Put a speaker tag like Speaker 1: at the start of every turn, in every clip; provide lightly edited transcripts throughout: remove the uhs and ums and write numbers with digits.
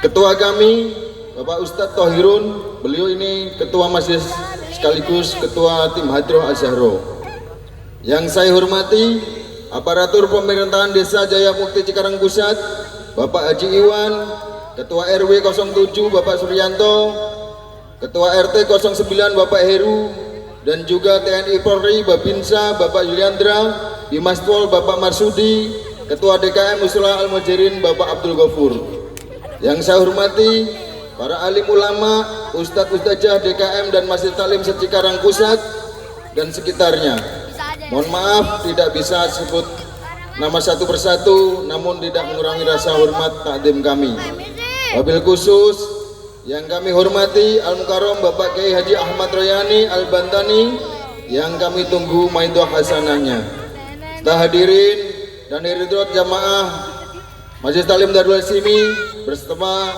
Speaker 1: Ketua kami Bapak Ustadz Thohirun, beliau ini Ketua Majelis sekaligus Ketua Tim Hadroh Az-Zahro. Yang saya hormati aparatur pemerintahan Desa Jaya Mukti Cikarang Pusat, Bapak Haji Iwan, Ketua RW 07 Bapak Suryanto, Ketua RT 09 Bapak Heru, dan juga TNI Polri Babinsa Bapak Yuliandra, Bimas Pol Bapak Marsudi, Ketua DKM Muslimat Al-Mujahirin Bapak Abdul Ghafur. Yang saya hormati para alim ulama, Ustadz Ustadzah DKM dan Masjid Taklim Cikarang Pusat dan sekitarnya. Mohon maaf tidak bisa sebut nama satu persatu, namun tidak mengurangi rasa hormat takdim kami. Wabil khusus yang kami hormati Al-Mukarram Bapak Kiai Haji Ahmad Royani Al-Bantani yang kami tunggu maidoh hasanahnya. Serta hadirin dan hadirat jamaah Majelis Taklim Darul Simi bersama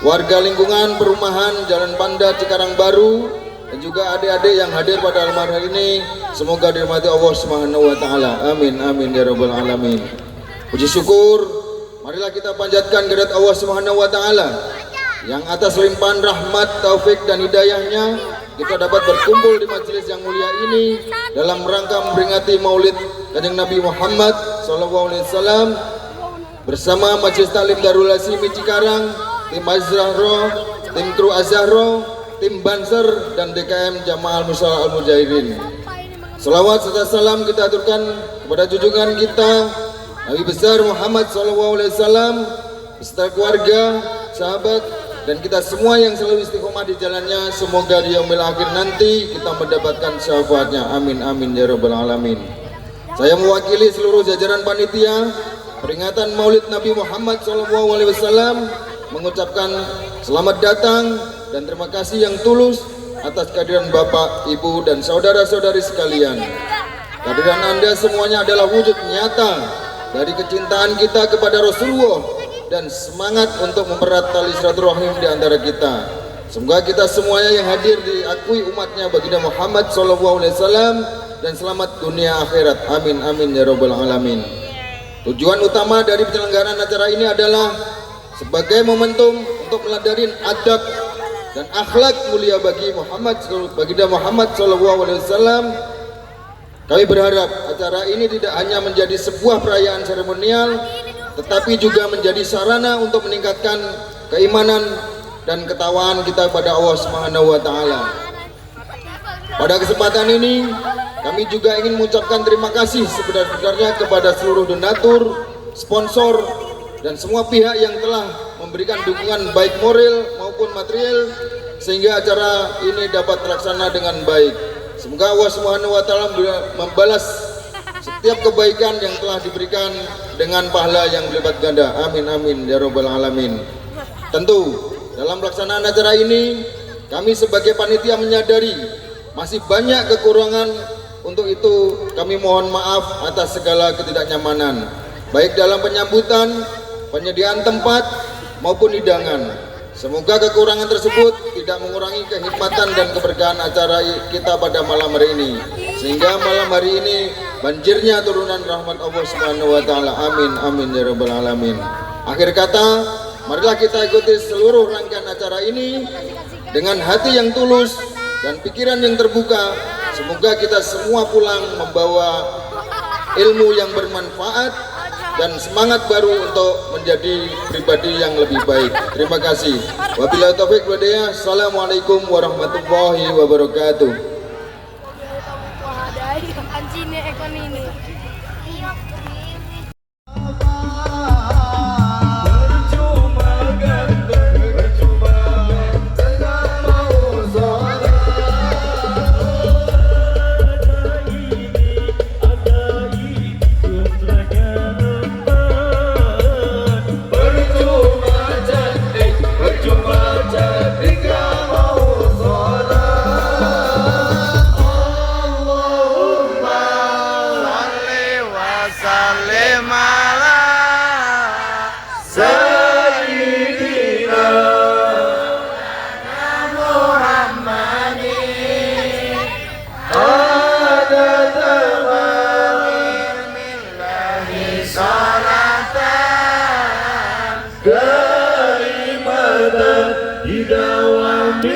Speaker 1: warga lingkungan perumahan Jalan Panda Cikarang Baru dan juga adik-adik yang hadir pada malam hari ini, semoga dirahmati Allah Subhanahu wa taala. Amin amin ya rabbal alamin. Puji syukur marilah kita panjatkan kehadirat Allah Subhanahu wa taala yang atas limpahan rahmat, taufik dan hidayahnya kita dapat berkumpul di majelis yang mulia ini dalam rangka memperingati Maulid Kanjeng Nabi Muhammad SAW bersama Majelis Taklim Darul Simi Cikarang, Tim Az-Zahro, Tim Kru Az-Zahro, Tim Banser dan DKM Jamaah Muslimat Al-Mujahirin. Salawat serta salam kita aturkan kepada junjungan kita Nabi besar Muhammad SAW beserta keluarga, sahabat, dan kita semua yang selalu istiqomah di jalannya. Semoga di yaumil akhir nanti kita mendapatkan syafaatnya. Amin amin ya rabbal alamin. Saya mewakili seluruh jajaran panitia peringatan Maulid Nabi Muhammad SAW mengucapkan selamat datang dan terima kasih yang tulus atas kehadiran Bapak, Ibu, dan saudara-saudari sekalian. Kehadiran Anda semuanya adalah wujud nyata dari kecintaan kita kepada Rasulullah dan semangat untuk mempererat tali silaturahim di antara kita. Semoga kita semuanya yang hadir diakui umatnya baginda Muhammad SAW dan selamat dunia akhirat. Amin amin ya rabbal alamin. Tujuan utama dari penyelenggaraan acara ini adalah sebagai momentum untuk meladarin adab dan akhlak mulia bagi baginda Muhammad SAW. Kami berharap acara ini tidak hanya menjadi sebuah perayaan seremonial, tetapi juga menjadi sarana untuk meningkatkan keimanan dan ketakwaan kita pada Allah Subhanahu wa taala. Pada kesempatan ini kami juga ingin mengucapkan terima kasih sebesar-besarnya kepada seluruh donatur, sponsor, dan semua pihak yang telah memberikan dukungan baik moral maupun material sehingga acara ini dapat terlaksana dengan baik. Semoga Allah Subhanahu wa taala membalas setiap kebaikan yang telah diberikan dengan pahala yang berlipat ganda. Amin amin ya rabbal alamin. Tentu dalam pelaksanaan acara ini kami sebagai panitia menyadari masih banyak kekurangan. Untuk itu kami mohon maaf atas segala ketidaknyamanan baik dalam penyambutan, penyediaan tempat maupun hidangan. Semoga kekurangan tersebut tidak mengurangi kehikmatan dan keberkahan acara kita pada malam hari ini, sehingga malam hari ini banjirnya turunan rahmat Allah Subhanahu wa taala. Amin amin ya rabbal alamin. Akhir kata, marilah kita ikuti seluruh rangkaian acara ini dengan hati yang tulus dan pikiran yang terbuka. Semoga kita semua pulang membawa ilmu yang bermanfaat dan semangat baru untuk menjadi pribadi yang lebih baik. Terima kasih. Wabillahi taufiq wal hidayah. Assalamualaikum warahmatullahi wabarakatuh. abadan bidawami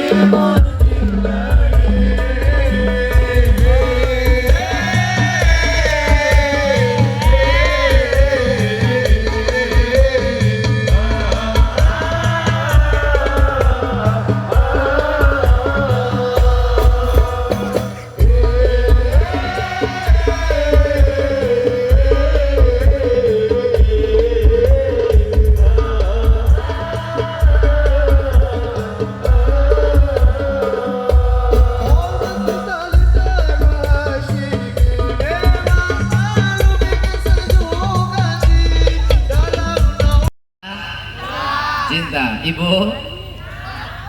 Speaker 2: cinta. Ibu,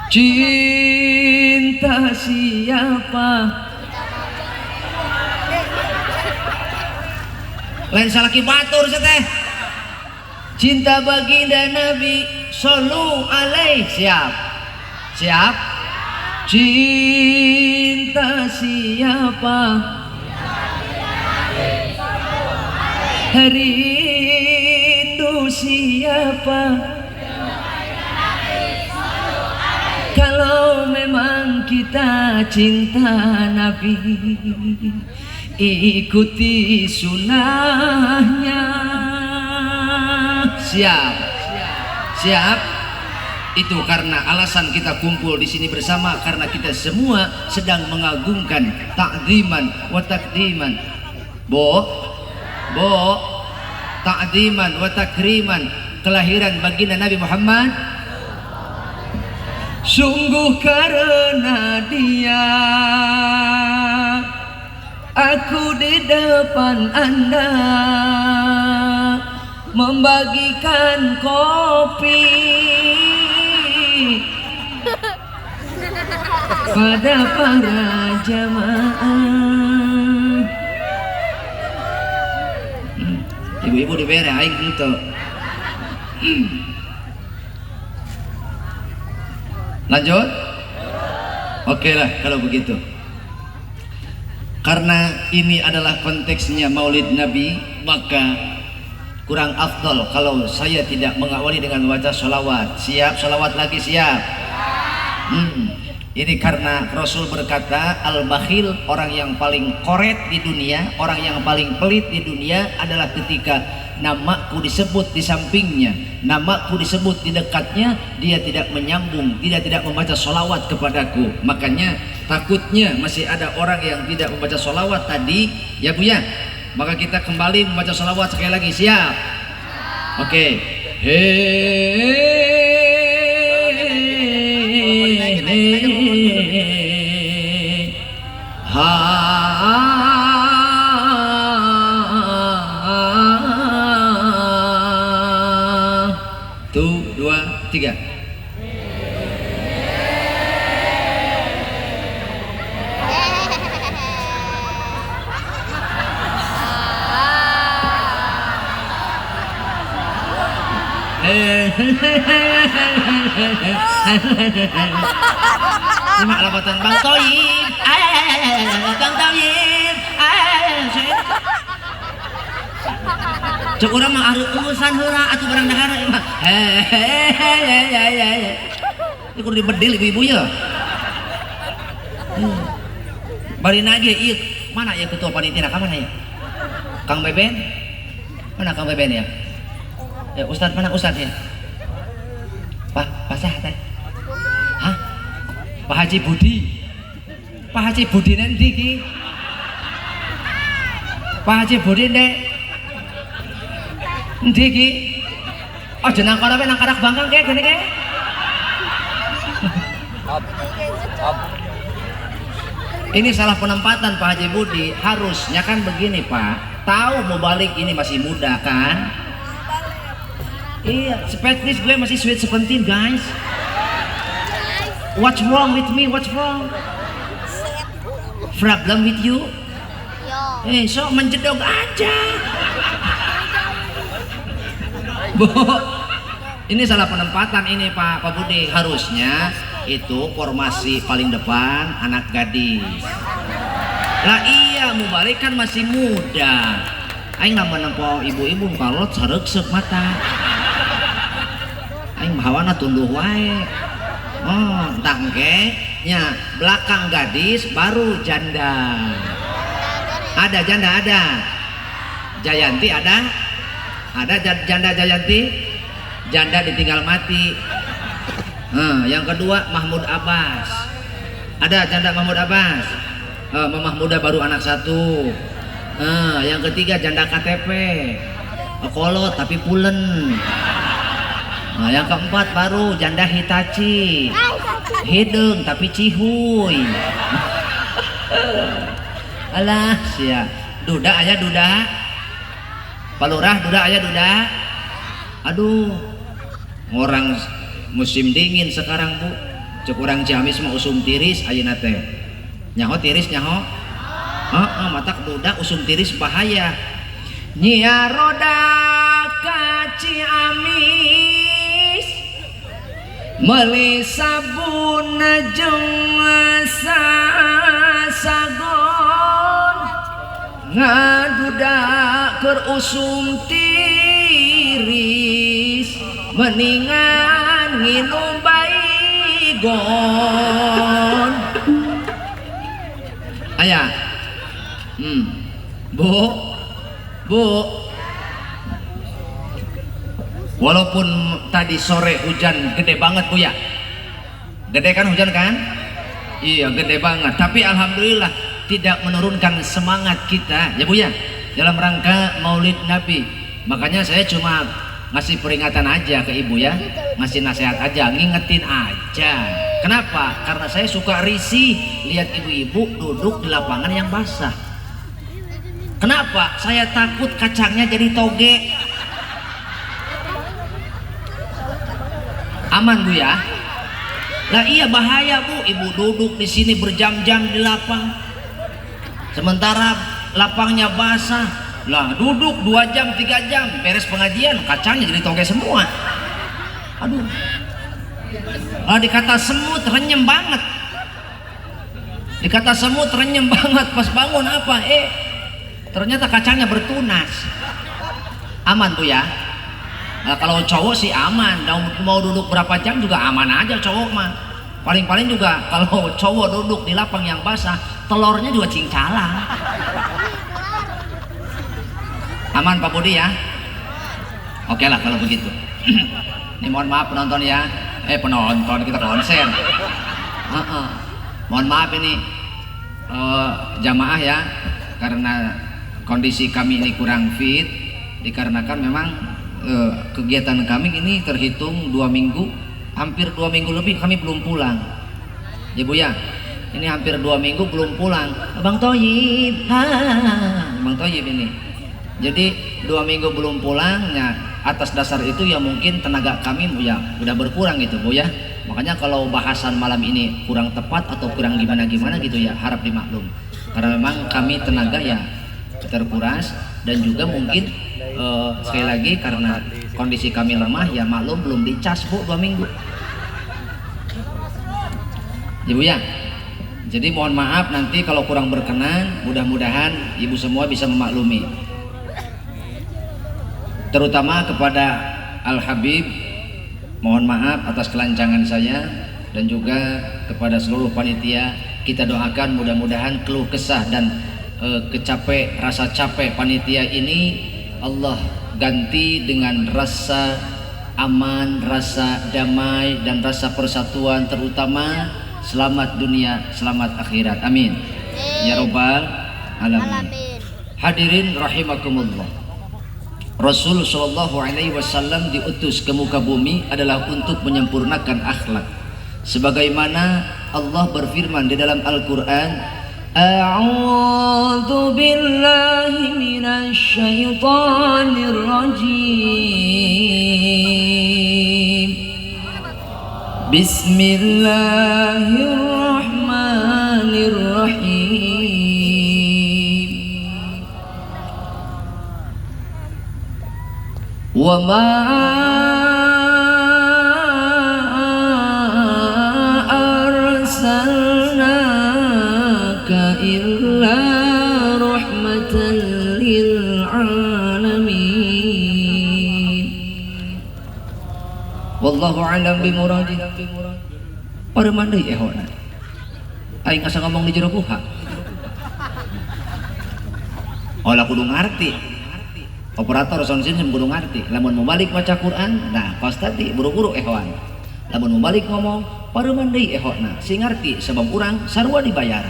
Speaker 2: cinta siapa? Lain salah batur teh. Cinta baginda Nabi sallu alaihi. Siap? Siap? Cinta siapa? Rindu siapa? Kalau memang kita cinta Nabi, ikuti sunnahnya. Siap? Siap? Itu karena alasan kita kumpul di sini bersama, karena kita semua sedang mengagungkan ta'ziman wa takdiman. Bo, ta'ziman wa takriman kelahiran baginda Nabi Muhammad. Sungguh karena dia aku di depan Anda membagikan kopi pada para jamaah. Ibu-ibu dibere aing gitu. Lanjut? Oke lah kalau begitu. Karena ini adalah konteksnya Maulid Nabi, maka kurang afdol kalau saya tidak mengawali dengan membaca sholawat. Siap? Sholawat lagi siap? Ini karena Rasul berkata, al-bakhil, orang yang paling koret di dunia, orang yang paling pelit di dunia adalah ketika namaku disebut di sampingnya, namaku disebut di dekatnya, dia tidak menyambung, tidak membaca sholawat kepadaku. Makanya takutnya masih ada orang yang tidak membaca sholawat tadi, ya Bu ya. Maka kita kembali membaca sholawat sekali lagi. Siap? Oke. Tuh, 2, 3. Terima lambatan Bang Toyib. Bang Toyib. Cuk urang mah ari urusan heula atuh barang dahar. Ieu kudu dibedil ibu-ibu ya. Bari nage ieu mana ya ketua panitia ka mana ya? Kang Beben? Mana Kang Beben ya? Ya Ustad mana Ustad ya? Pak Sah teh. Hah? Pak Haji Budi. Pak Haji Budi nanti ki. Pak Haji Budi nek ndi ki? Aja nang kono nang karak bangkang kek gini kek. Ini salah penempatan Pak Haji Budi. Harusnya kan begini Pak, tahu mau balik ini masih muda kan? Iya, spesies gue masih sweet 17 guys. What's wrong with me? What's wrong? Problem with you? So menjedok aja. Bu, ini salah penempatan ini Pak Budi. Harusnya itu formasi paling depan anak gadis. Lah iya, mau balik kan masih muda. Aing nama nempo ibu-ibu kalot sareksek mata. aing bahawana tunduh wae. Oh, tangke nya belakang gadis baru janda. Ada janda ada. Jayanti ada? Ada janda Jayanti? Janda ditinggal mati. Yang kedua Mahmud Abbas. Ada janda Mahmud Abbas? Mamah muda baru anak satu. Yang ketiga janda KTP. Kolot tapi pulen. Yang keempat baru janda Hitachi. Hidung tapi cihuy. Alah sia. Duda aya duda. Palurah duda aya duda. Aduh. Orang musim dingin sekarang Bu. Cek urang Ciamis mah usum tiris ayeuna teh. Nyaho tiris nyaho. Matak duda usum tiris bahaya. Nyia roda ka Ciamis meuli sabun jeung sagon ngaduda keur usum tiris mendingan nginum baygon aya Bu walaupun tadi sore hujan gede banget Bu ya, gede kan hujan kan? Iya gede banget, tapi alhamdulillah tidak menurunkan semangat kita ya Bu ya dalam rangka Maulid Nabi. Makanya saya cuma ngasih peringatan aja ke Ibu ya, ngasih nasihat aja, ngingetin aja. Kenapa? Karena saya suka risih lihat ibu-ibu duduk di lapangan yang basah. Kenapa? Saya takut kacangnya jadi toge. Aman Bu ya? Lah iya bahaya Bu, ibu duduk di sini berjam-jam di lapang. Sementara lapangnya basah. Lah duduk 2 jam 3 jam beres pengajian kacangnya jadi toge semua. Aduh. Lah dikata semut renyem banget. Dikata semut renyem banget pas bangun apa? Ternyata kacangnya bertunas. Aman Bu ya? Nah, kalau cowok sih aman, mau duduk berapa jam juga aman aja cowok mah. Paling-paling juga kalau cowok duduk di lapang yang basah, telurnya juga cincala. Aman Pak Budi ya? Oke lah kalau begitu. Ini mohon maaf penonton ya. Penonton kita konser. Mohon maaf ini jamaah ya, karena kondisi kami ini kurang fit, dikarenakan memang kegiatan kami ini terhitung 2 minggu, hampir 2 minggu lebih kami belum pulang ya Bu ya. Ini hampir 2 minggu belum pulang Abang Toyib, Abang Toyib ini. Jadi 2 minggu belum pulang ya, atas dasar itu ya mungkin tenaga kami ya udah berkurang gitu Bu ya. Makanya kalau bahasan malam ini kurang tepat atau kurang gimana-gimana gitu ya harap dimaklum, karena memang kami tenaga ya terkuras dan juga mungkin sekali lagi karena kondisi kami lemah ya maklum belum dicas Bu 2 minggu ya Bu ya. Jadi mohon maaf nanti kalau kurang berkenan, mudah-mudahan ibu semua bisa memaklumi, terutama kepada Al Habib. Mohon maaf atas kelancangan saya dan juga kepada seluruh panitia. Kita doakan mudah-mudahan keluh kesah dan rasa capek panitia ini Allah ganti dengan rasa aman, rasa damai dan rasa persatuan, terutama selamat dunia, selamat akhirat. Amin ya robbal alamin. Hadirin rahimakumullah, Rasul sallallahu alaihi wasallam diutus ke muka bumi adalah untuk menyempurnakan akhlak, sebagaimana Allah berfirman di dalam Al-Qur'an, A'udzu billahi minasy syaithanir rajim. Bismillahirrahmanirrahim. Wa ma arsalnaka illa rahmatan lil alamin. Wallahu wallahu a'lam bimuradi. Pareman deui ehona aing asa ngomong di jero kuha. Olah kudu ngarti, operator sound system kudu ngarti. Lamun mau balik baca Quran, nah pas tadi buru-buru ehwan. Lamun mau balik ngomong pareman deui ehona, si ngarti sebab urang sarua dibayar.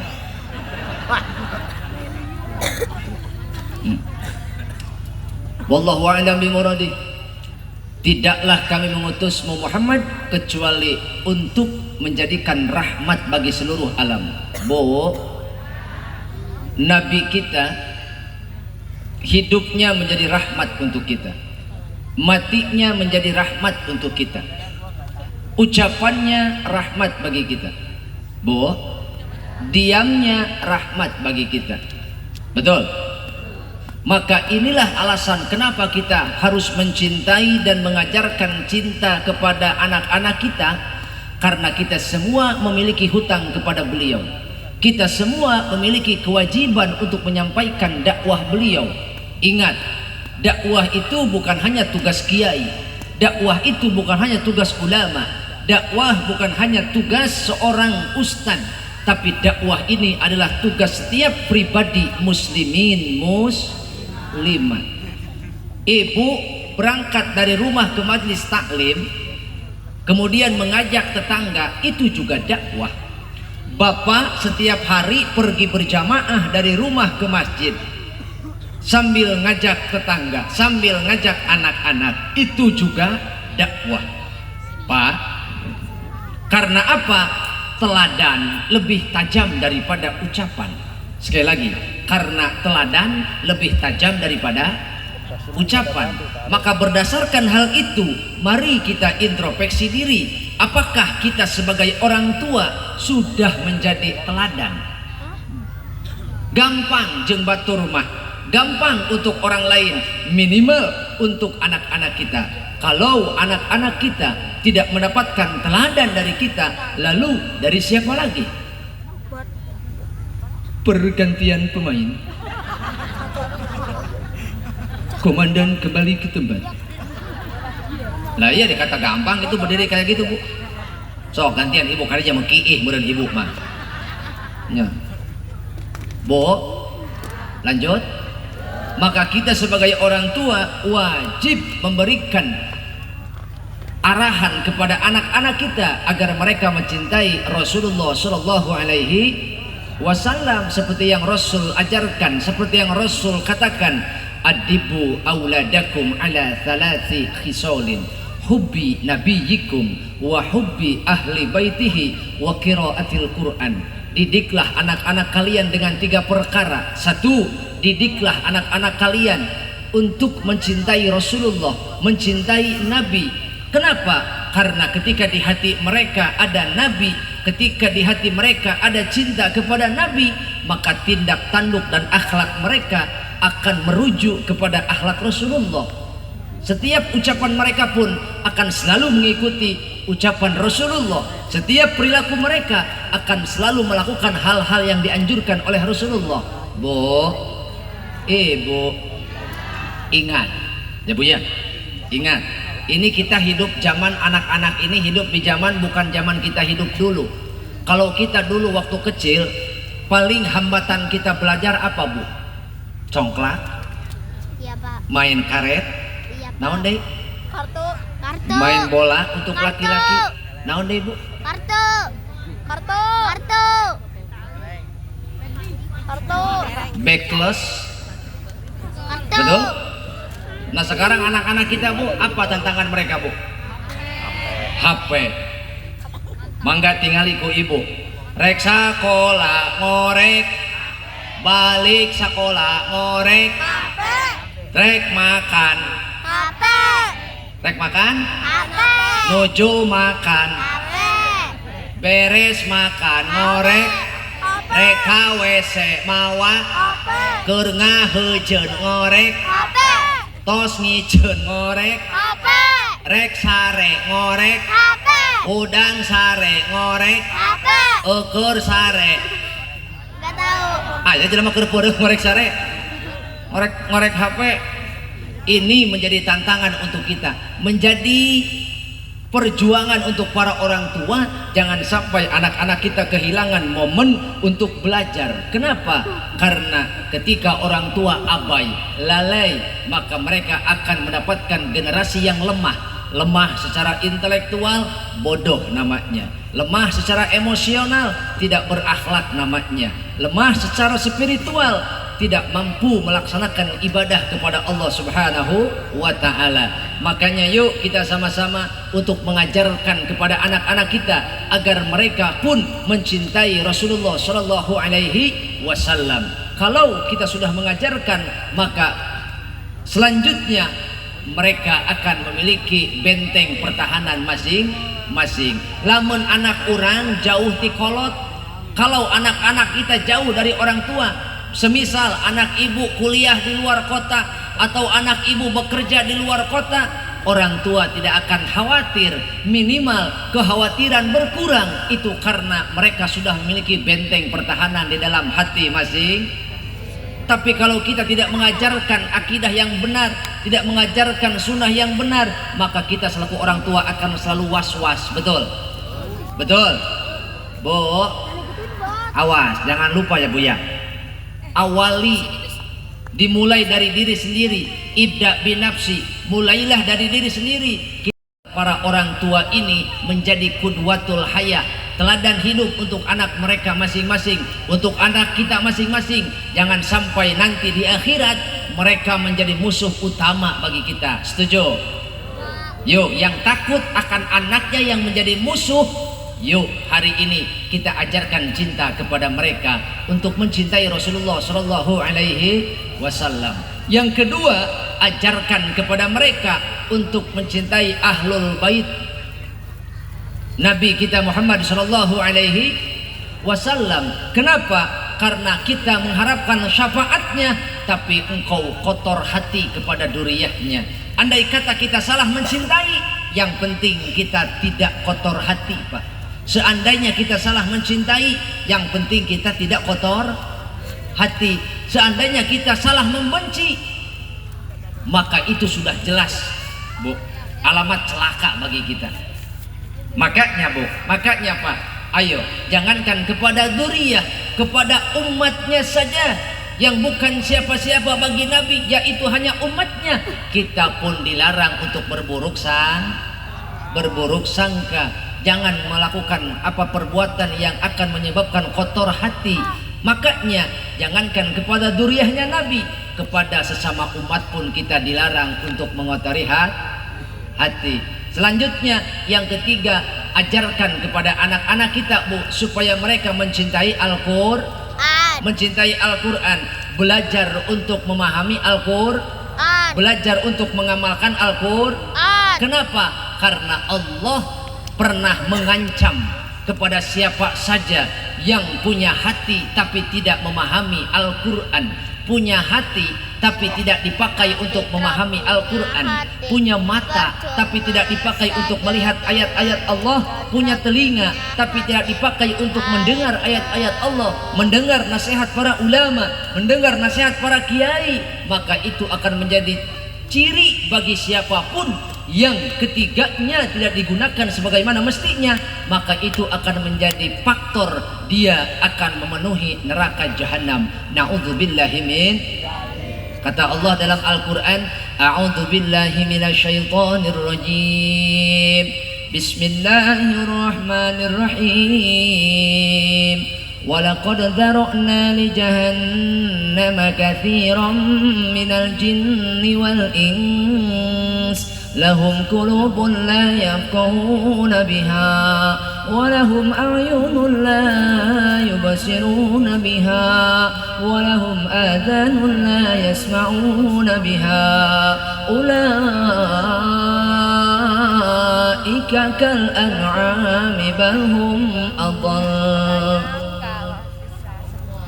Speaker 2: Wallahu a'lam bimuradi. Tidaklah kami mengutusmu Muhammad kecuali untuk menjadikan rahmat bagi seluruh alam. Bo, Nabi kita hidupnya menjadi rahmat untuk kita, matinya menjadi rahmat untuk kita, ucapannya rahmat bagi kita. Bo, diamnya rahmat bagi kita. Betul. Maka inilah alasan kenapa kita harus mencintai dan mengajarkan cinta kepada anak-anak kita, karena kita semua memiliki hutang kepada beliau. Kita semua memiliki kewajiban untuk menyampaikan dakwah beliau. Ingat, dakwah itu bukan hanya tugas kiai, dakwah itu bukan hanya tugas ulama, dakwah bukan hanya tugas seorang ustadz, tapi dakwah ini adalah tugas setiap pribadi muslimin muslimat. Ibu berangkat dari rumah ke majelis taklim, kemudian mengajak tetangga, itu juga dakwah. Bapak setiap hari pergi berjamaah dari rumah ke masjid sambil ngajak tetangga, sambil ngajak anak-anak, itu juga dakwah. Pak, karena apa? Teladan lebih tajam daripada ucapan. Sekali lagi, karena teladan lebih tajam daripada ucapan. Maka berdasarkan hal itu, mari kita introspeksi diri. Apakah kita sebagai orang tua sudah menjadi teladan? Gampang jeung batur mah, gampang untuk orang lain, minimal untuk anak-anak kita. Kalau anak-anak kita tidak mendapatkan teladan dari kita, lalu dari siapa lagi? Pergantian pemain, komandan kembali ke tempat. Lah iya dikata gampang itu berdiri kayak gitu bu. So gantian ibu kali jam kiih meureun ibu mah. Ya. Bo, lanjut. Maka kita sebagai orang tua wajib memberikan arahan kepada anak-anak kita agar mereka mencintai Rasulullah Shallallahu Alaihi Wasallam seperti yang Rasul ajarkan, seperti yang Rasul katakan, adibu auladakum ala thalathi khisalin, hubbi nabiyikum wa hubbi ahli baitihi wa qiraatil Quran. Didiklah anak-anak kalian dengan 3 perkara. 1, didiklah anak-anak kalian untuk mencintai Rasulullah, mencintai Nabi. Kenapa? Karena ketika di hati mereka ada Nabi, ketika di hati mereka ada cinta kepada Nabi, maka tindak tanduk dan akhlak mereka akan merujuk kepada akhlak Rasulullah. Setiap ucapan mereka pun akan selalu mengikuti ucapan Rasulullah. Setiap perilaku mereka akan selalu melakukan hal-hal yang dianjurkan oleh Rasulullah. Bu, ibu, ingat ya bu ya, ingat. Ini kita hidup zaman anak-anak ini hidup di zaman bukan zaman kita hidup dulu. Kalau kita dulu waktu kecil, paling hambatan kita belajar apa bu? Congklak? Iya pak. Main karet? Iya pak. Naon deh? Kartu. Main bola untuk laki-laki? Naon deh bu? Kartu. Backless? Kartu. Betul? Nah sekarang anak-anak kita bu, apa tantangan mereka bu? HP. Mangga tingali ku ibu. Rek sakola ngorek, balik sakola ngorek, rek makan, rek makan, nuju makan, beres makan ngorek, rek WC mawa, keur ngaheujeun ngorek, tos ngiceun ngorek, rek sare ngorek, udang sare ngorek, ukur sare. Gak tahu. Aja jelema keur peureuk ngorek sare. Ngorek HP. Ini menjadi tantangan untuk kita, menjadi perjuangan untuk para orang tua. Jangan sampai anak-anak kita kehilangan momen untuk belajar. Kenapa? Karena ketika orang tua abai, lalai, maka mereka akan mendapatkan generasi yang lemah secara intelektual, bodoh namanya. Lemah secara emosional, tidak berakhlak namanya. Lemah secara spiritual, tidak mampu melaksanakan ibadah kepada Allah Subhanahu wa Ta'ala. Makanya yuk kita sama-sama untuk mengajarkan kepada anak-anak kita agar mereka pun mencintai Rasulullah Shallallahu Alaihi Wasallam. Kalau kita sudah mengajarkan, maka selanjutnya mereka akan memiliki benteng pertahanan masing-masing. Lamun anak orang jauh ti kolot, kalau anak-anak kita jauh dari orang tua, semisal anak ibu kuliah di luar kota atau anak ibu bekerja di luar kota, orang tua tidak akan khawatir. Minimal kekhawatiran berkurang, itu karena mereka sudah memiliki benteng pertahanan di dalam hati masing. Tapi kalau kita tidak mengajarkan akidah yang benar, tidak mengajarkan sunnah yang benar, maka kita selaku orang tua akan selalu was-was. Betul? Betul? Bu, awas, jangan lupa ya Bu ya. Awali, dimulai dari diri sendiri. Ibda binafsi, mulailah dari diri sendiri. Para orang tua ini menjadi qudwatul haya, teladan hidup untuk anak mereka masing-masing, untuk anak kita masing-masing. Jangan sampai nanti di akhirat mereka menjadi musuh utama bagi kita. Setuju? Yuk, yang takut akan anaknya yang menjadi musuh, yuk hari ini kita ajarkan cinta kepada mereka untuk mencintai Rasulullah Shallallahu Alaihi Wasallam. Yang kedua, ajarkan kepada mereka untuk mencintai ahlul bait Nabi kita Muhammad Shallallahu Alaihi Wasallam. Kenapa? Karena kita mengharapkan syafaatnya, tapi engkau kotor hati kepada duriyahnya. Andai kata kita salah mencintai, yang penting kita tidak kotor hati, Pak. Seandainya kita salah mencintai, yang penting kita tidak kotor hati. Seandainya kita salah membenci, maka itu sudah jelas, Bu, alamat celaka bagi kita. Makanya Bu, makanya Pak, ayo jangankan kepada dzurriyyah, kepada umatnya saja yang bukan siapa-siapa bagi Nabi, yaitu hanya umatnya, kita pun dilarang untuk berburuk sangka. Jangan melakukan apa perbuatan yang akan menyebabkan kotor hati. Makanya jangankan kepada dzurriyyahnya Nabi, kepada sesama umat pun kita dilarang untuk mengotori hati. Selanjutnya yang ketiga, ajarkan kepada anak-anak kita Bu, supaya mereka mencintai Al-Quran, belajar untuk memahami Al-Quran, belajar untuk mengamalkan Al-Quran. Kenapa? Karena Allah pernah mengancam kepada siapa saja yang punya hati tapi tidak memahami Al-Quran, punya hati tapi tidak dipakai untuk memahami Al-Quran, punya mata tapi tidak dipakai untuk melihat ayat-ayat Allah, punya telinga tapi tidak dipakai untuk mendengar ayat-ayat Allah, mendengar nasihat para ulama, mendengar nasihat para kiai, maka itu akan menjadi ciri bagi siapapun yang ketiganya tidak digunakan sebagaimana mestinya, maka itu akan menjadi faktor dia akan memenuhi neraka jahanam. Na'udzubillahi min. Kata Allah dalam Al-Quran, a'udzubillahi minasyaitonir rajim, bismillahirrahmanirrahim, walaqad dzara'na li jahannama katsiran minal jinni wal ins, lahum qulubun la yafqahuna biha wa lahum a'yunun la yubsiruna biha wa lahum adhanun la yasma'una biha, ulaika kal an'ami bal hum adall.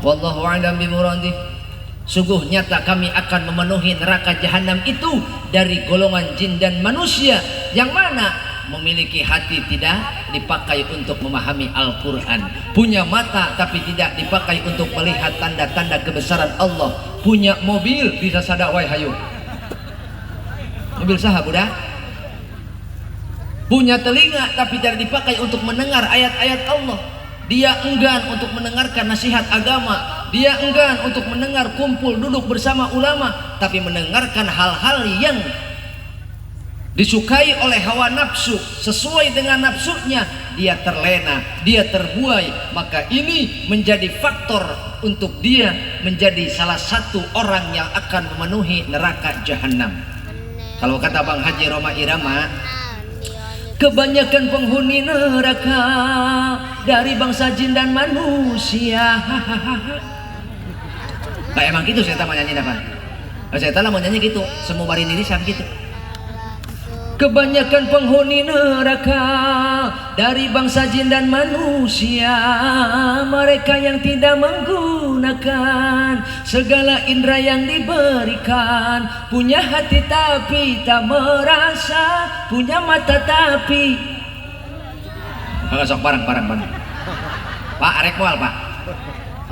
Speaker 2: Wallahu a'lam bimuradi. Sungguh nyata kami akan memenuhi neraka jahanam itu dari golongan jin dan manusia yang mana memiliki hati tidak dipakai untuk memahami Al-Quran, punya mata tapi tidak dipakai untuk melihat tanda-tanda kebesaran Allah, punya mobil bisa sadawai hayu, mobil saha budak, punya telinga tapi tidak dipakai untuk mendengar ayat-ayat Allah. Dia enggan untuk mendengarkan nasihat agama, dia enggan untuk mendengar kumpul duduk bersama ulama, tapi mendengarkan hal-hal yang disukai oleh hawa nafsu, sesuai dengan nafsunya, dia terlena, dia terbuai. Maka ini menjadi faktor untuk dia menjadi salah satu orang yang akan memenuhi neraka jahanam. Kalau kata Bang Haji Roma Irama, kebanyakan penghuni neraka dari bangsa jin dan manusia. Nah, emang gitu saya mau nyanyi apa? Saya mau nyanyi gitu, semua bari nirisan gitu. Kebanyakan penghuni neraka dari bangsa jin dan manusia, mereka yang tidak menggunakan segala indera yang diberikan, punya hati tapi tak merasa, punya mata tapi sok barang Pak arek moal Pak,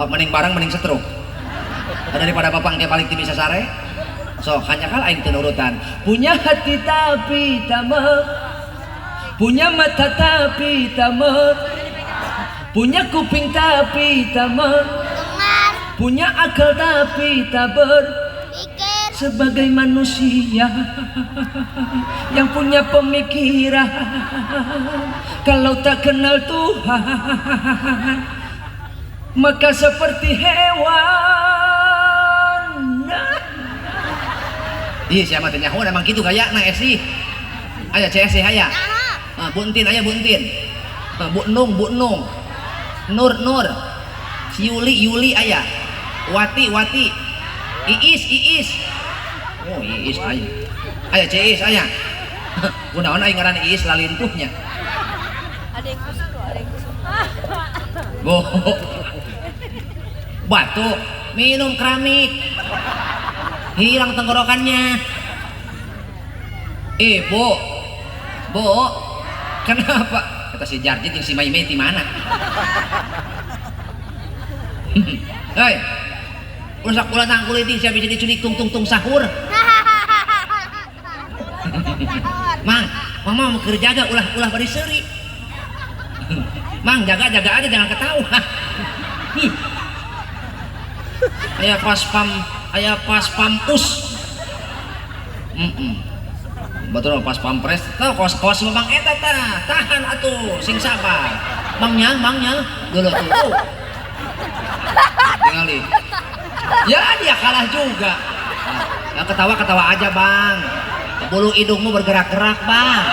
Speaker 2: mending barang mending stroke daripada bapak yang paling bisa sare. So hanya kal aing tenurutan, punya hati tapi tak punya mata tapi tak punya kuping tapi tak punya akal tapi tak sebagai manusia yang punya pemikiran, kalau tak kenal Tuhan maka seperti hewan. Iya siapa tanya oh emang gitu kayak nah esi aya CS aya buntin aya buntin bu nung nur si Yuli aya wati iis oh iis aya CS aya kunaon aing ngaran iis lalintuhnya bo batuk minum keramik hilang tenggorokannya. Bu, kenapa? Kata si Jarjit yang si Maimei di mana? Hei, usak pula tangkul itu siapa bisa diculik tung sahur? Mama mau kerja jaga ulah bari seuri. Mang jaga aja jangan ketawa. Aya pas pampus. Betul pas pampres. Tau kos Bang eta tah. Tahan atuh sing sabar. Mangnya dulu tuh. Tingali. Ya dia kalah juga. Nah, ketawa aja Bang. Bulu hidungmu bergerak-gerak Bang.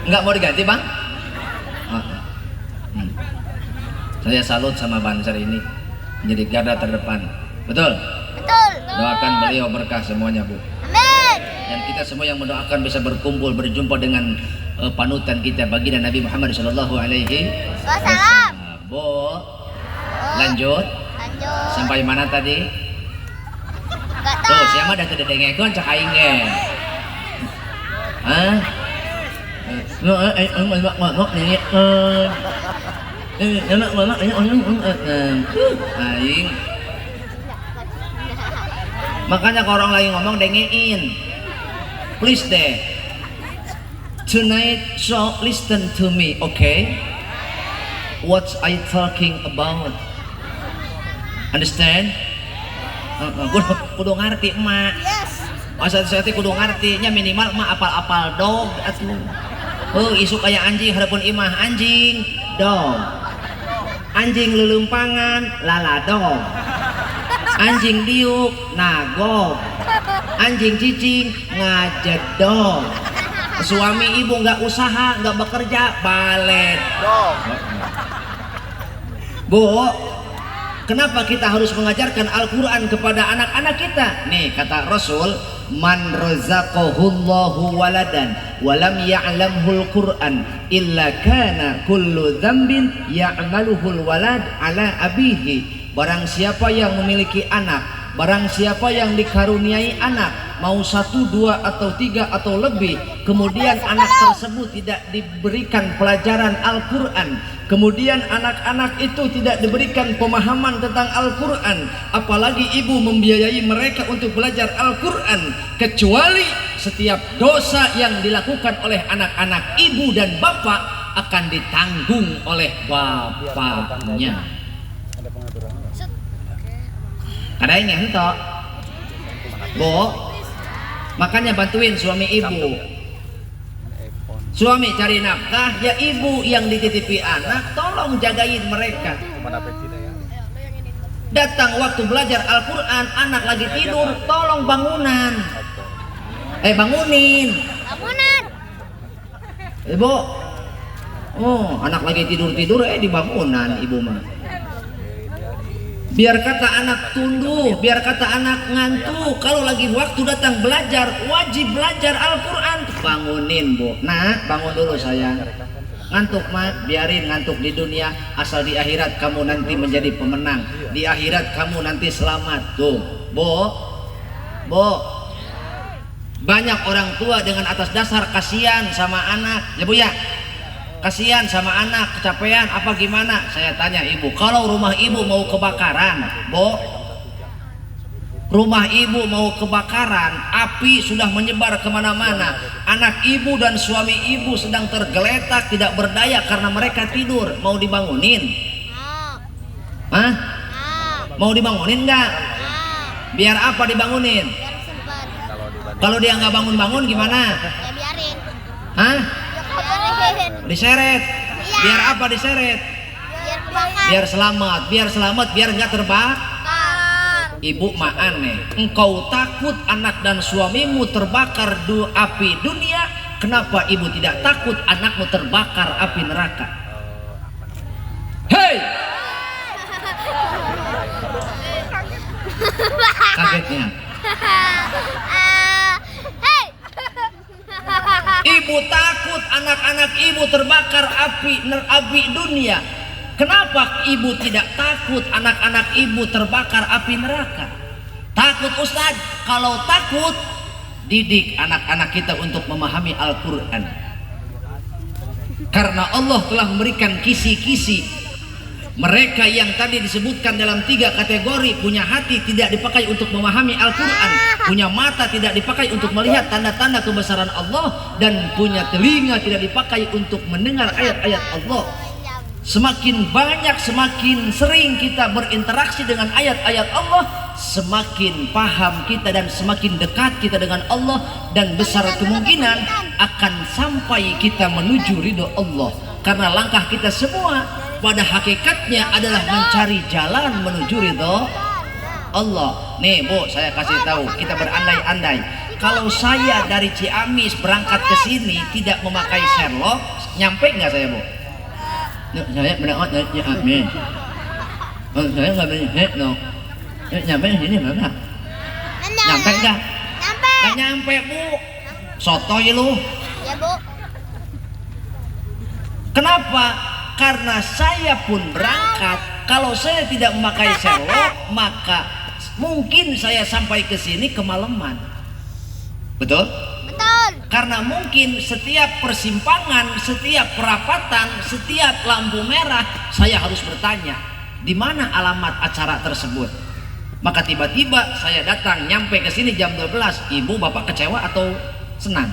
Speaker 2: Enggak mau diganti Bang? Saya salut sama Banser ini menjadi garda terdepan. Betul? Doakan beliau berkah semuanya Bu.
Speaker 3: Amin.
Speaker 2: Dan kita semua yang mendoakan bisa berkumpul berjumpa dengan panutan kita baginda Nabi Muhammad sallallahu alaihi wasallam. Bu, lanjut. Sampai mana tadi? Tuh, siapa dah teu dengekeun cak aing ge. Hah? Aing. Makanya kalau orang lain ngomong dengein. Please deh. Tonight so listen to me, okay? What I talking about? Understand? Kudu ngerti emak. Masa saya kudu ngertinya minimal emak apal-apal dog atuh. Isu kayak anjing harapun imah anjing dog. Anjing lelumpangan laladog, anjing diuk nagog, anjing cicing ngajedog, suami ibu nggak usaha nggak bekerja balet. Bu, kenapa kita harus mengajarkan Al-Quran kepada anak-anak kita? Nih kata Rasul, man razaqahullahu waladan walam ya'lamhul Qur'an illa kana kullu dzambin ya'maluhul walad ala abihi. Barang siapa yang memiliki anak Barang siapa yang dikaruniai anak, mau 1, 2, atau 3 atau lebih, kemudian anak tersebut tidak diberikan pelajaran Al-Quran, kemudian anak-anak itu tidak diberikan pemahaman tentang Al-Quran, apalagi ibu membiayai mereka untuk belajar Al-Quran, kecuali setiap dosa yang dilakukan oleh anak-anak ibu dan bapak akan ditanggung oleh bapaknya. Ada yang hentok, Bu, makanya bantuin suami ibu. Suami cari nafkah, ya ibu yang dititipi anak, tolong jagain mereka. Datang waktu belajar Al-Quran, anak lagi tidur, tolong bangunan. Bangunin. Ibu, oh anak lagi tidur-tidur, di bangunan ibu mah. Biar kata anak tunduk, biar kata anak ngantuk. Kalau lagi waktu datang belajar, wajib belajar Al-Quran. Bangunin, Bu. Nah, bangun dulu sayang. Ngantuk mah, biarin ngantuk di dunia. Asal di akhirat kamu nanti menjadi pemenang. Di akhirat kamu nanti selamat. Tuh, Bu. Banyak orang tua dengan atas dasar kasihan sama anak. Ya Bu ya? Kasihan sama anak, kecapean apa gimana? Saya tanya ibu, kalau rumah ibu mau kebakaran, Bu, rumah ibu mau kebakaran, api sudah menyebar kemana-mana, anak ibu dan suami ibu sedang tergeletak tidak berdaya karena mereka tidur, mau dibangunin? Hah? Mau dibangunin nggak? Biar apa dibangunin? Kalau dia nggak bangun-bangun gimana?
Speaker 3: Ya biarin.
Speaker 2: Hah?
Speaker 3: Biarin.
Speaker 2: Diseret. Biar apa diseret?
Speaker 3: Biar kebakar.
Speaker 2: Biar selamat, biar nggak terbakar. Ibu mah aneh. Engkau takut anak dan suamimu terbakar api dunia, kenapa ibu tidak takut anakmu terbakar api neraka? Hei! Kagetnya. Ibu takut anak-anak ibu terbakar api dunia. Kenapa ibu tidak takut anak-anak ibu terbakar api neraka? Takut Ustaz? Kalau takut, didik anak-anak kita untuk memahami Al-Quran. Karena Allah telah memberikan kisi-kisi. Mereka yang tadi disebutkan dalam 3 kategori, punya hati tidak dipakai untuk memahami Al-Quran, punya mata tidak dipakai untuk melihat tanda-tanda kebesaran Allah, dan punya telinga tidak dipakai untuk mendengar ayat-ayat Allah. Semakin banyak, semakin sering kita berinteraksi dengan ayat-ayat Allah, semakin paham kita dan semakin dekat kita dengan Allah, dan besar kemungkinan akan sampai kita menuju ridho Allah. Karena langkah kita semua pada hakikatnya adalah mencari jalan menuju ridho Allah. Nih Bu, saya kasih tahu, kita berandai-andai. Kalau saya dari Ciamis berangkat ke sini tidak memakai Sherlock, nyampe nggak saya Bu? Saya berangkat dari Ciamis. Saya nggak berangkat no. Nyampe sini nggak? Nyampe nggak? Nggak nyampe Bu. Sotoy lu.
Speaker 3: Ya Bu.
Speaker 2: Kenapa? Karena saya pun berangkat, kalau saya tidak memakai Sherlock, maka mungkin saya sampai ke sini kemalaman. Betul?
Speaker 3: Betul.
Speaker 2: Karena mungkin setiap persimpangan, setiap perapatan, setiap lampu merah, saya harus bertanya, di mana alamat acara tersebut? Maka tiba-tiba saya datang, nyampe ke sini jam 12. Ibu, bapak kecewa atau senang?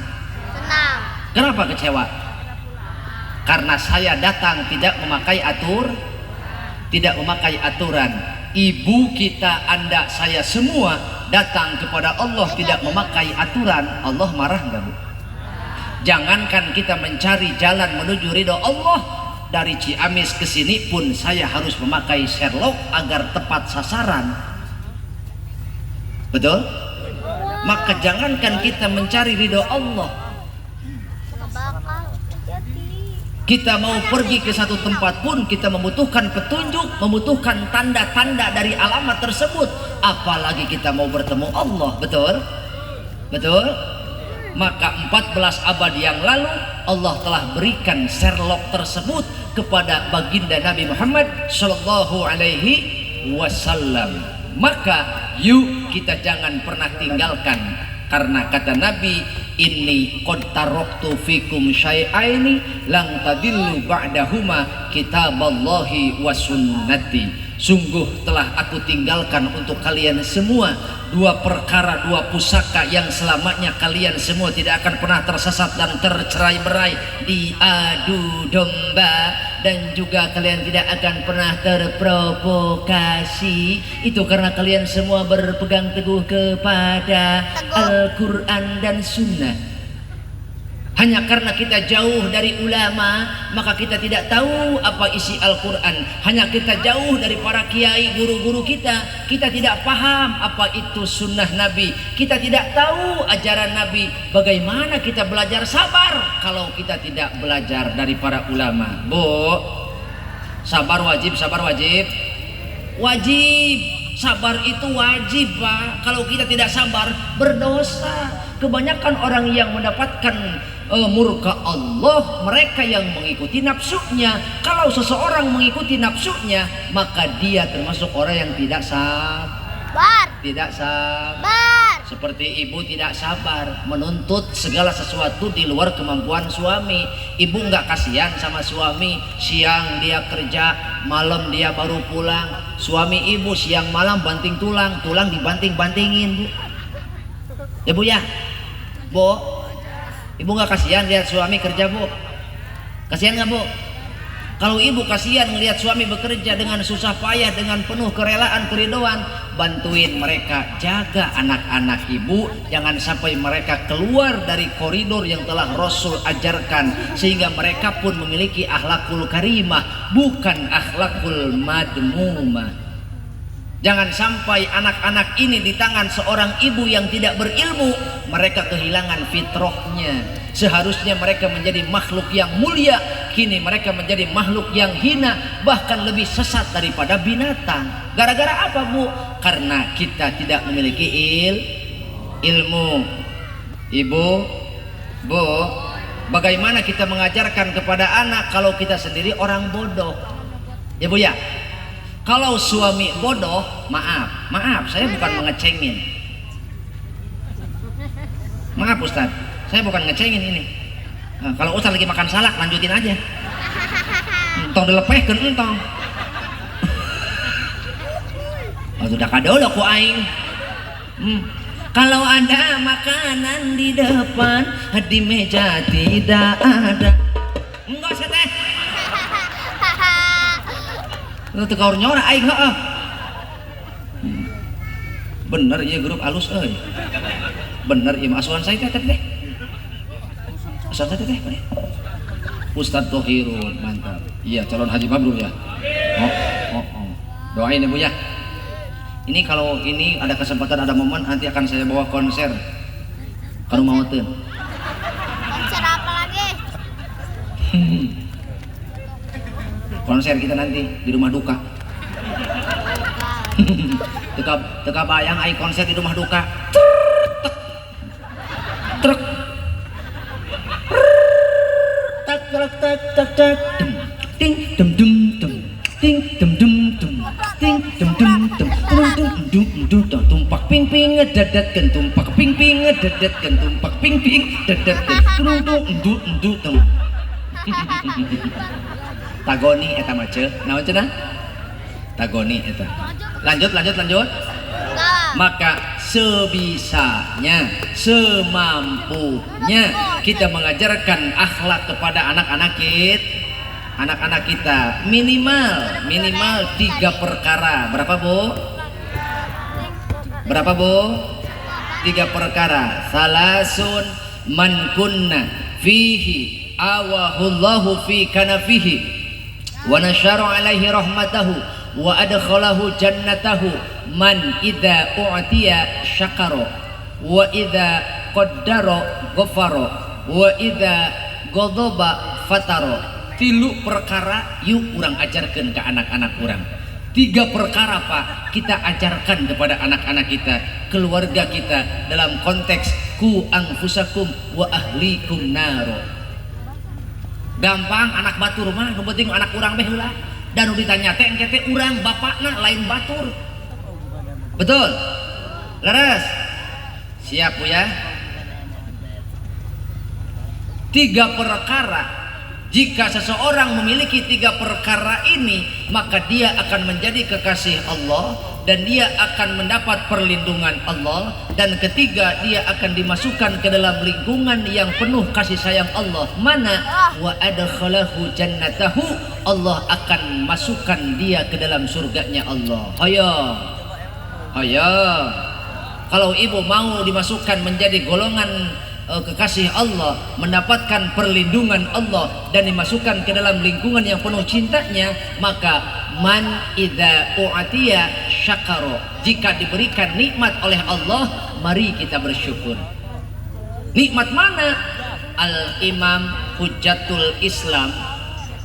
Speaker 3: Senang.
Speaker 2: Kenapa kecewa? Karena saya datang tidak memakai aturan. Ibu kita, Anda, saya semua datang kepada Allah tidak memakai aturan. Allah marah nggak Bu? Jangankan kita mencari jalan menuju ridho Allah, dari Ciamis ke sini pun saya harus memakai Sherlock agar tepat sasaran. Betul? Maka jangankan kita mencari ridho Allah, kita mau pergi ke satu tempat pun kita membutuhkan petunjuk, membutuhkan tanda-tanda dari alamat tersebut, apalagi kita mau bertemu Allah. Betul? Betul? Maka 14 abad yang lalu Allah telah berikan Sherlock tersebut kepada baginda Nabi Muhammad Sallallahu Alaihi Wasallam. Maka yuk kita jangan pernah tinggalkan, karena kata Nabi, inni qad taraktu fikum syai'aini lang tadillu ba'dahuma kitaballahi wa sunnati. Sungguh telah aku tinggalkan untuk kalian semua dua perkara, dua pusaka yang selamanya kalian semua tidak akan pernah tersesat dan tercerai-berai, diadu domba, dan juga kalian tidak akan pernah terprovokasi. Itu karena kalian semua berpegang teguh kepada Al-Quran dan Sunnah. Hanya karena kita jauh dari ulama, maka kita tidak tahu apa isi Al-Quran. Hanya kita jauh dari para kiai, guru-guru kita, kita tidak paham apa itu sunnah Nabi. Kita tidak tahu ajaran Nabi. Bagaimana kita belajar sabar kalau kita tidak belajar dari para ulama? Bu, sabar wajib, sabar wajib. Wajib, sabar itu wajib, Pak. Kalau kita tidak sabar, berdosa. Kebanyakan orang yang mendapatkan murka Allah, mereka yang mengikuti nafsunya. Kalau seseorang mengikuti nafsunya, maka dia termasuk orang yang tidak sabar. Tidak sabar. Seperti ibu tidak sabar menuntut segala sesuatu di luar kemampuan suami. Ibu nggak kasihan sama suami, siang dia kerja, malam dia baru pulang. Suami ibu siang malam banting tulang, tulang dibanting-bantingin, Bu. Ya Bu ya, Bu, ibu nggak kasihan lihat suami kerja, Bu? Kasihan nggak, Bu? Kalau ibu kasihan ngelihat suami bekerja dengan susah payah, dengan penuh kerelaan, keridoan, bantuin mereka, jaga anak-anak ibu, jangan sampai mereka keluar dari koridor yang telah Rasul ajarkan, sehingga mereka pun memiliki akhlakul karimah, bukan akhlakul madmumah. Jangan sampai anak-anak ini di tangan seorang ibu yang tidak berilmu, mereka kehilangan fitrahnya. Seharusnya mereka menjadi makhluk yang mulia, kini mereka menjadi makhluk yang hina, bahkan lebih sesat daripada binatang. Gara-gara apa, Bu? Karena kita tidak memiliki ilmu. Ibu, Bu, bagaimana kita mengajarkan kepada anak kalau kita sendiri orang bodoh? Ya Bu ya. Kalau suami bodoh, maaf, saya bukan mengecengin. Maaf Ustaz, saya bukan ngecengin ini. Nah, kalau Ustaz lagi makan salak, lanjutin aja. Entong dilepehkeun entong. Sudah kadolo ku aing. Kalau ada makanan di depan, di meja tidak ada. Enggak usah teh. Lu teu nyora aing heuh. Bener ieu grup alus euy. Bener ieu asuhan saya teh teh. Asuhan saya teh. Ustaz Tohirun, mantap. Iya, calon haji mabrur ya. Oh. Doain ya Bu ya. Ini kalau ini ada kesempatan, ada momen, nanti akan saya bawa konser. Kalau mau teu.
Speaker 3: Konser apa lagi?
Speaker 2: Konser kita nanti di rumah duka. Teka bayang ai konser di rumah duka. Truk. Tak. Ting dum dum dum. Ting dum dum dum. Ting dum dum dum. Dum tumpak ping ping ngedadatkeun tumpak ping ping ngedadatkeun tumpak ping ping dadatkeun dum. Tagoni eta mah ceuk. Naon cenah? Tagoni eta. Lanjut. Maka sebisanya, semampunya kita mengajarkan akhlak kepada anak-anak kita. Minimal 3 perkara. Berapa, Bu? 3 perkara. Salasun man kunna fihi awahullahu fi kanafihi wa nasyara alaihi rahmatahu wa adkhalahu jannatahu man idza u'tiya syakara wa idza qaddara ghafara wa idza ghadaba fatara. 3 perkara yuk urang ajarkeun ke anak-anak urang. 3 perkara Pak kita ajarkan kepada anak-anak kita, keluarga kita, dalam konteks ku anfusakum wa ahlikum naro. Gampang anak batur mah, nu penting anak urang meh heula. Dan nu ditanya teh engke teh urang bapakna lain batur. Betul? Leres? Siap Bu ya? 3 perkara. Jika seseorang memiliki 3 perkara ini, maka dia akan menjadi kekasih Allah dan dia akan mendapat perlindungan Allah, dan ketiga dia akan dimasukkan ke dalam lingkungan yang penuh kasih sayang Allah. Mana? Wa adkhalahu jannatahu, Allah akan masukkan dia ke dalam surganya Allah. Ayo. Ayo. Kalau ibu mau dimasukkan menjadi golongan kekasih Allah, mendapatkan perlindungan Allah dan dimasukkan ke dalam lingkungan yang penuh cintanya, maka man idza u'atiya syakara, jika diberikan nikmat oleh Allah, mari kita bersyukur. Nikmat mana? Al-Imam Hujjatul Islam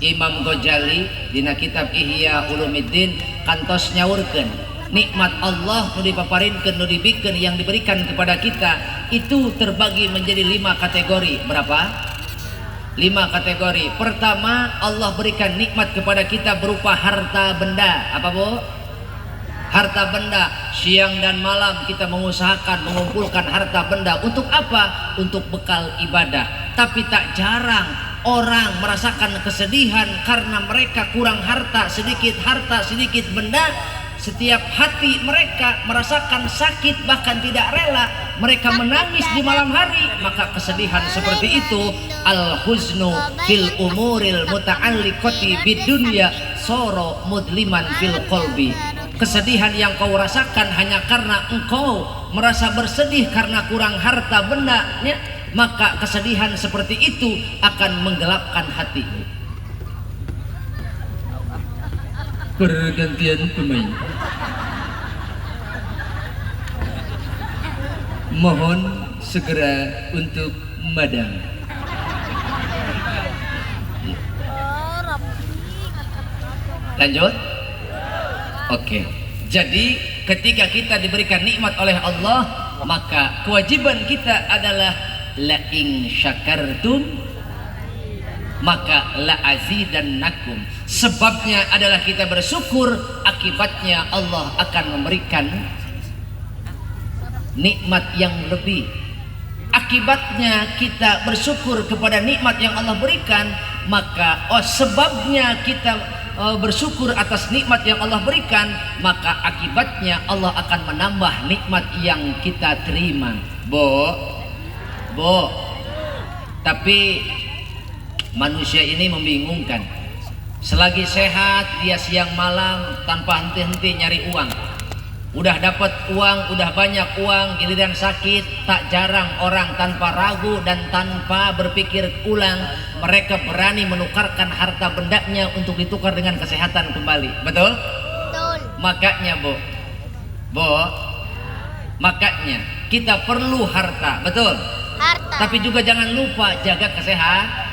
Speaker 2: Imam Ghazali dina kitab Ihya Ulumuddin kantos nyaurkeun nikmat Allah nu dipaparinkeun, nu dibikeun, yang diberikan kepada kita itu terbagi menjadi 5 kategori. Berapa? 5 kategori. Pertama, Allah berikan nikmat kepada kita berupa harta benda. Apa Bu? Harta benda. Siang dan malam kita mengusahakan mengumpulkan harta benda. Untuk apa? Untuk bekal ibadah. Tapi tak jarang orang merasakan kesedihan karena mereka kurang harta, sedikit benda. Setiap hati mereka merasakan sakit, bahkan tidak rela, mereka menangis di malam hari. Maka kesedihan seperti itu, al-huznu fil umuril muta'alliqati bidunya soro mudliman fil qalbi. Kesedihan yang kau rasakan hanya karena engkau merasa bersedih karena kurang harta benda, maka kesedihan seperti itu akan menggelapkan hatimu. Pergantian pemain. Mohon segera untuk madang. Lanjut. Oke. Jadi ketika kita diberikan nikmat oleh Allah, maka kewajiban kita adalah la in syakartum maka la azidannakum. Sebabnya adalah kita bersyukur, akibatnya Allah akan memberikan nikmat yang lebih. Akibatnya kita bersyukur kepada nikmat yang Allah berikan, maka sebabnya kita bersyukur atas nikmat yang Allah berikan, maka akibatnya Allah akan menambah nikmat yang kita terima. Bo, tapi manusia ini membingungkan. Selagi sehat dia siang malam tanpa henti-henti nyari uang. Udah dapat uang, udah banyak uang, giliran sakit tak jarang orang tanpa ragu dan tanpa berpikir ulang, mereka berani menukarkan harta bendanya untuk ditukar dengan kesehatan kembali. Betul?
Speaker 3: Betul.
Speaker 2: Makanya makanya kita perlu harta, betul?
Speaker 3: Harta.
Speaker 2: Tapi juga jangan lupa jaga kesehatan.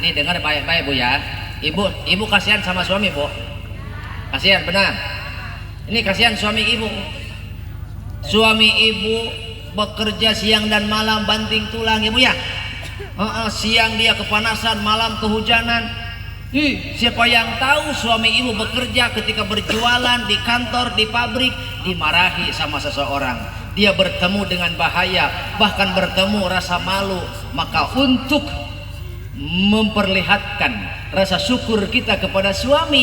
Speaker 2: Nih dengar baik-baik Bu ya. Ibu kasihan sama suami Bu. Kasihan benar. Ini kasihan suami ibu. Suami ibu bekerja siang dan malam banting tulang Ibu ya. Siang dia kepanasan, malam kehujanan. Siapa yang tahu suami ibu bekerja ketika berjualan di kantor, di pabrik, dimarahi sama seseorang. Dia bertemu dengan bahaya, bahkan bertemu rasa malu. Maka untuk memperlihatkan rasa syukur kita kepada suami,